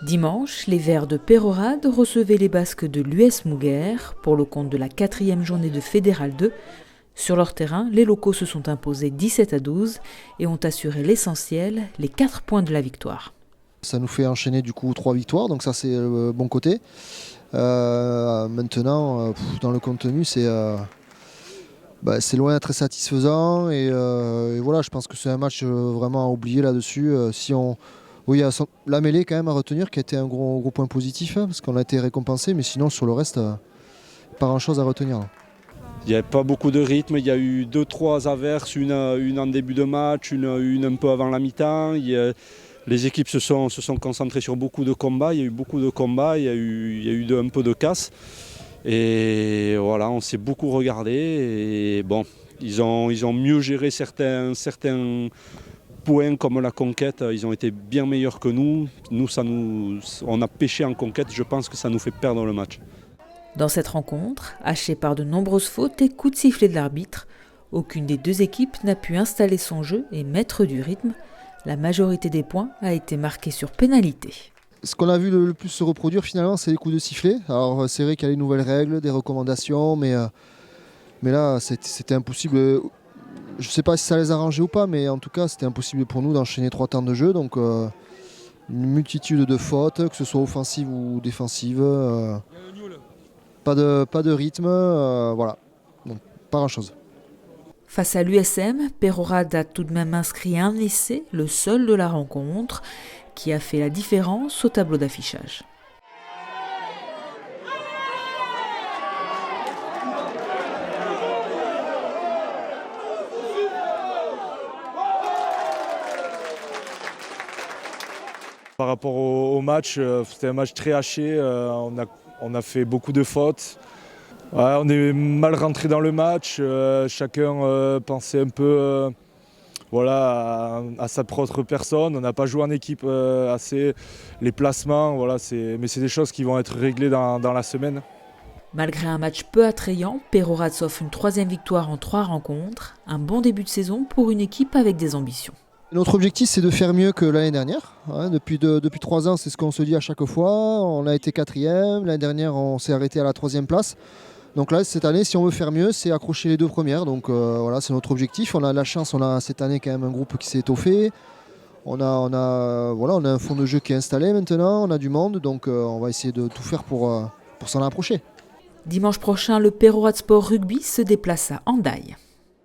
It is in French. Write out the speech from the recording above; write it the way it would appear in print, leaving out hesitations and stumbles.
Dimanche, les Verts de Peyrehorade recevaient les Basques de l'US Mouguer pour le compte de la 4e journée de Fédéral 2. Sur leur terrain, les locaux se sont imposés 17-12 et ont assuré l'essentiel, les 4 points de la victoire. Ça nous fait enchaîner du coup 3 victoires, donc ça c'est le bon côté. Maintenant, dans le contenu, c'est loin d'être très satisfaisant et voilà, je pense que c'est un match vraiment à oublier là-dessus. Oui, il y a la mêlée quand même à retenir qui a été un gros point positif parce qu'on a été récompensé, mais sinon sur le reste, pas grand-chose à retenir. Il n'y avait pas beaucoup de rythme, il y a eu 2-3 averses, une en début de match, une un peu avant la mi-temps. Les équipes se sont concentrées sur beaucoup de combats, il y a eu beaucoup de combats, il y a eu un peu de casse. Et voilà, on s'est beaucoup regardé et bon, ils ont mieux géré certains points comme la conquête, ils ont été bien meilleurs que nous. On a pêché en conquête, je pense que ça nous fait perdre le match. Dans cette rencontre, hachée par de nombreuses fautes et coups de sifflet de l'arbitre, aucune des deux équipes n'a pu installer son jeu et mettre du rythme. La majorité des points a été marquée sur pénalité. Ce qu'on a vu le plus se reproduire finalement, c'est les coups de sifflet. Alors c'est vrai qu'il y a les nouvelles règles, des recommandations, mais là c'était impossible. Je ne sais pas si ça les a arrangés ou pas, mais en tout cas c'était impossible pour nous d'enchaîner 3 temps de jeu. Donc une multitude de fautes, que ce soit offensive ou défensive. Pas de rythme, voilà. Donc, pas grand-chose. Face à l'USM, Peyrehorade a tout de même inscrit un essai, le seul de la rencontre, qui a fait la différence au tableau d'affichage. Par rapport au match, c'était un match très haché, on a fait beaucoup de fautes. Ouais, on est mal rentré dans le match, chacun pensait un peu à sa propre personne. On n'a pas joué en équipe assez, les placements, mais c'est des choses qui vont être réglées dans la semaine. Malgré un match peu attrayant, Peyrehorade s'offre une 3e victoire en 3 rencontres, un bon début de saison pour une équipe avec des ambitions. Notre objectif, c'est de faire mieux que l'année dernière. Depuis 3 ans, c'est ce qu'on se dit à chaque fois. On a été 4e. L'année dernière, on s'est arrêté à la 3e place. Donc là, cette année, si on veut faire mieux, c'est accrocher les 2 premières. Donc voilà, c'est notre objectif. On a la chance, on a cette année quand même un groupe qui s'est étoffé. On a un fond de jeu qui est installé maintenant. On a du monde. Donc on va essayer de tout faire pour s'en approcher. Dimanche prochain, le Peyrehorade Sport Rugby se déplace à Hendaye.